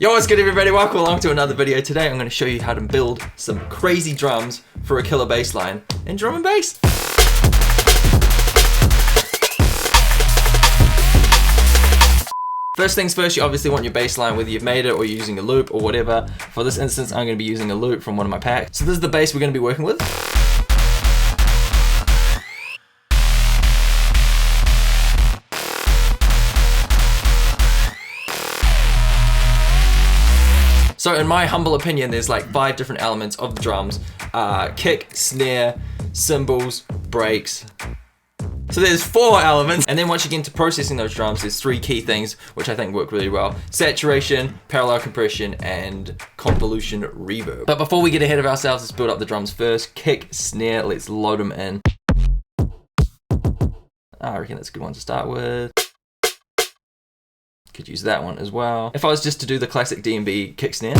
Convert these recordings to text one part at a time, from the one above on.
Yo, what's good everybody? Welcome along to another video. Today I'm going to show you how to build some crazy drums for a killer bass line in drum and bass. First things first, you obviously want your bass line, whether you've made it or you're using a loop or whatever. For this instance, I'm going to be using a loop from one of my packs. So this is the bass we're going to be working with. So in my humble opinion, there's like 5 different elements of the drums. Kick, snare, cymbals, breaks. So there's 4 elements. And then once you get into processing those drums, there's 3 key things which I think work really well. Saturation, parallel compression, and convolution reverb. But before we get ahead of ourselves, let's build up the drums first. Kick, snare, let's load them in. I reckon that's a good one to start with. Could use that one as well. If I was just to do the classic DNB kick snare.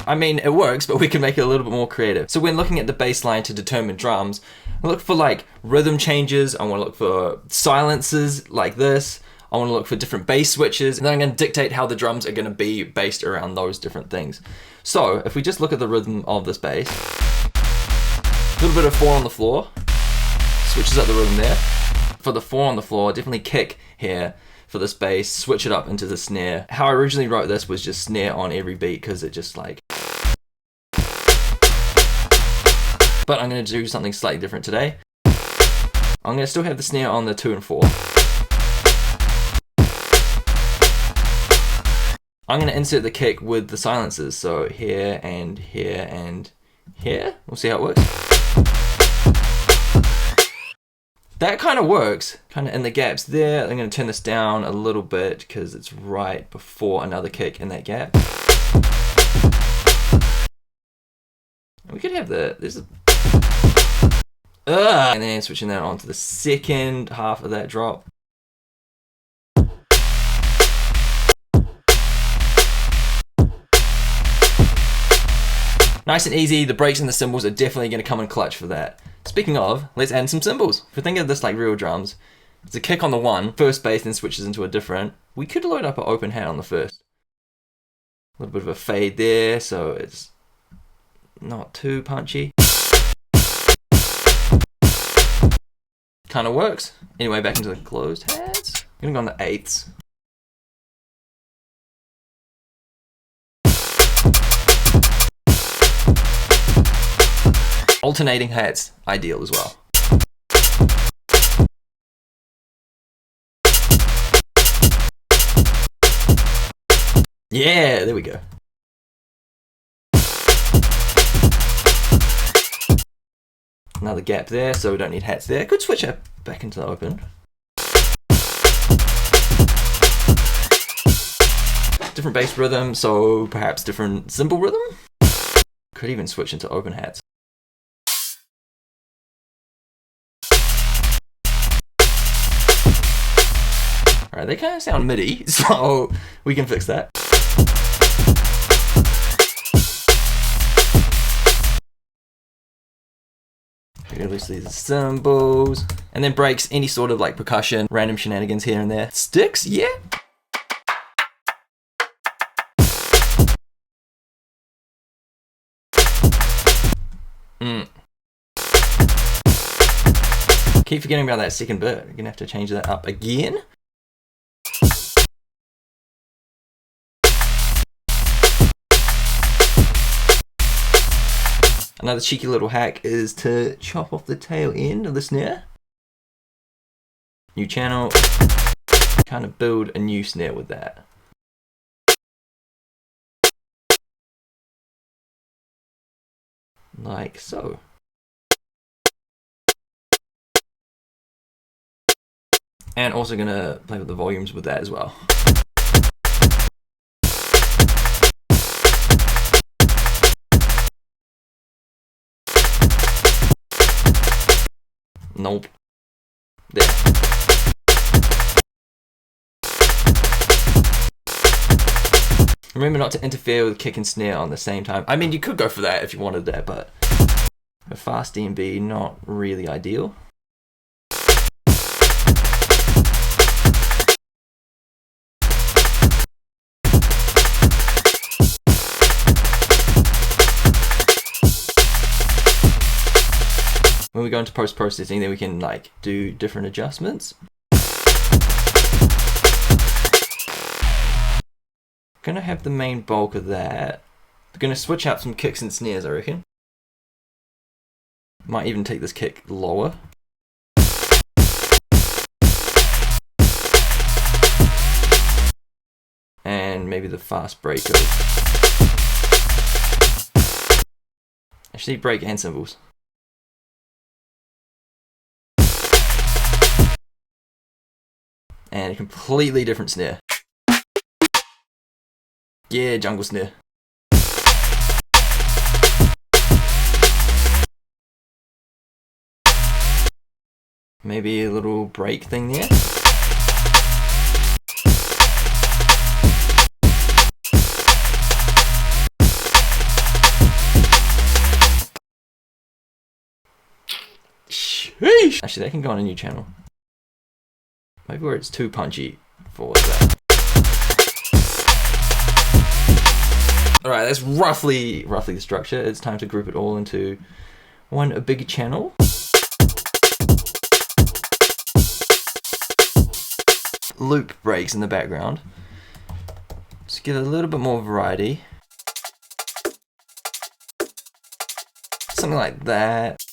I mean, it works, but we can make it a little bit more creative. So when looking at the bass line to determine drums, I look for like rhythm changes. I want to look for silences like this. I want to look for different bass switches, and then I'm going to dictate how the drums are going to be based around those different things. So if we just look at the rhythm of this bass, a little bit of 4 on the floor. Switches up the rhythm there. For the 4 on the floor, definitely kick here for this bass, switch it up into the snare. How I originally wrote this was just snare on every beat because it just like... But I'm going to do something slightly different today. I'm going to still have the snare on the 2 and 4. I'm going to insert the kick with the silences, so here and here and here. We'll see how it works. That kind of works, kind of in the gaps there. I'm going to turn this down a little bit because it's right before another kick in that gap. We could have and then switching that on to the second half of that drop. Nice and easy. The breaks and the cymbals are definitely going to come in clutch for that. Speaking of, let's add some cymbals. If we think of this like real drums, it's a kick on the 1, first bass, then switches into a different. We could load up an open hat on the first. A little bit of a fade there, so it's not too punchy. Kind of works. Anyway, back into the closed hats. I'm going to go on the 8ths. Alternating hats, ideal as well. Yeah, there we go. Another gap there, so we don't need hats there. Could switch it back into the open. Different bass rhythm, so perhaps different cymbal rhythm. Could even switch into open hats. Alright, they kind of sound MIDI, so we can fix that. Obviously the cymbals, and then breaks, any sort of like percussion, random shenanigans here and there. Sticks, yeah. Keep forgetting about that second bit. You're gonna have to change that up again. Another cheeky little hack is to chop off the tail end of the snare. New channel, kind of build a new snare with that. Like so. And also gonna play with the volumes with that as well. Nope. There. Remember not to interfere with kick and snare on the same time. I mean, you could go for that if you wanted that, but a fast DNB, not really ideal. when we go into post-processing, then we can like do different adjustments. Gonna have the main bulk of that. Gonna switch out some kicks and snares, I reckon. Might even take this kick lower. And maybe the fast breaker. Actually, break and cymbals. And a completely different snare. Yeah, jungle snare. Maybe a little break thing there. Sheesh. Actually, that can go on a new channel. Maybe where it's too punchy for that. Alright, that's roughly the structure. It's time to group it all into one big channel. Loop breaks in the background. Just give it a little bit more variety. Something like that.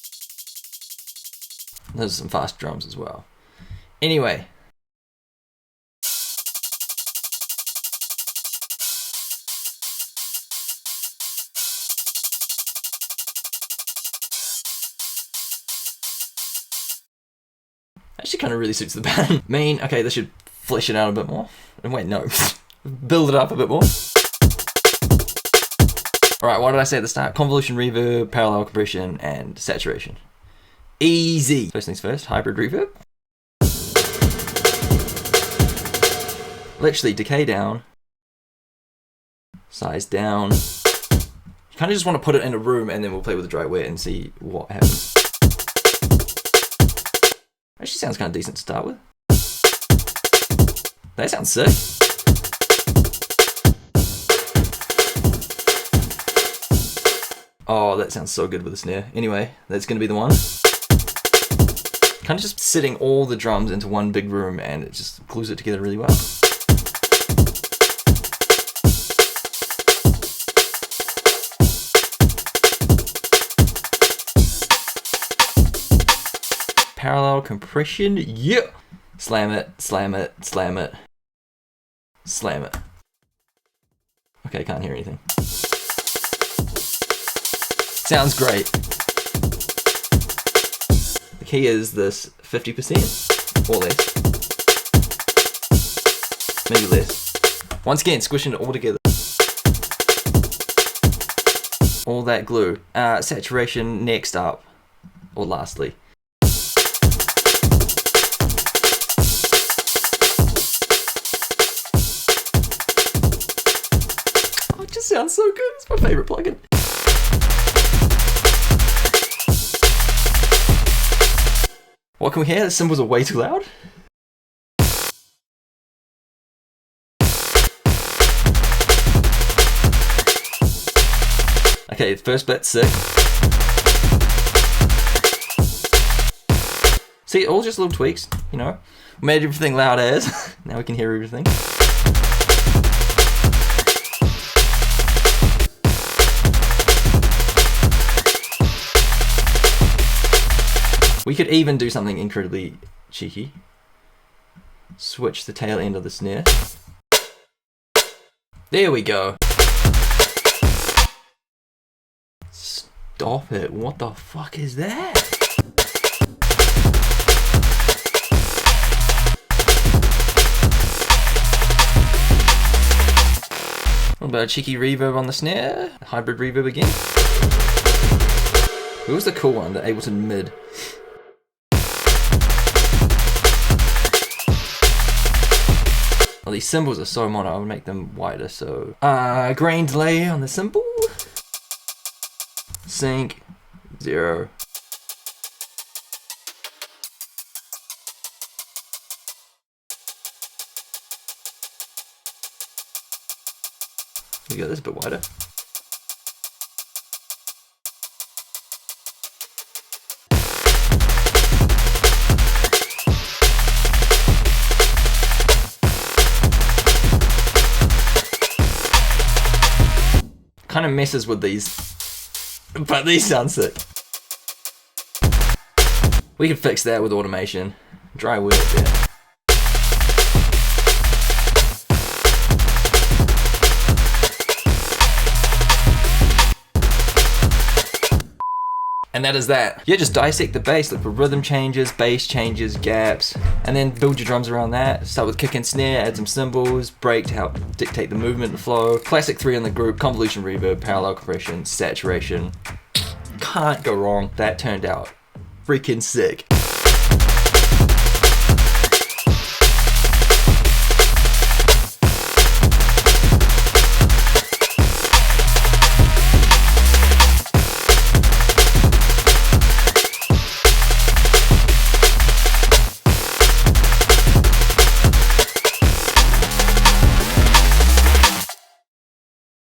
There's some fast drums as well. Anyway. Actually kind of really suits the band. Okay, this should flesh it out a bit more. And wait, no. Build it up a bit more. Alright, what did I say at the start? Convolution, reverb, parallel compression, and saturation. Easy. First things first, hybrid reverb. Literally decay down. Size down. You kind of just want to put it in a room and then we'll play with the dry wet and see what happens. Actually sounds kind of decent to start with. That sounds sick. Oh, that sounds so good with the snare. Anyway, that's going to be the one. Kind of just sitting all the drums into one big room and it just glues it together really well. Parallel compression, yeah! Slam it, slam it, slam it, slam it. Okay, can't hear anything. Sounds great. The key is this 50% or less. Maybe less. Once again, squishing it all together. All that glue. Saturation next up, or lastly. Oh, it just sounds so good. It's my favorite plugin. What can we hear? The cymbals are way too loud. Okay, first bit, sick. See, all just little tweaks, you know. We made everything loud as. Now we can hear everything. We could even do something incredibly cheeky. Switch the tail end of the snare. There we go. Stop it. What the fuck is that? A little bit of cheeky reverb on the snare. Hybrid reverb again. Who was the cool one? The Ableton Mid. Well, these cymbals are so mono, I would make them wider, so... grain delay on the cymbal. Sync, 0. We got this a bit wider. Kind of messes with these, but these sound sick. We can fix that with automation. Dry whip, yeah. And that is that. Yeah, just dissect the bass, look for rhythm changes, bass changes, gaps, and then build your drums around that. Start with kick and snare, add some cymbals, break to help dictate the movement and flow. Classic 3 in the group, convolution, reverb, parallel compression, saturation. Can't go wrong. That turned out freaking sick.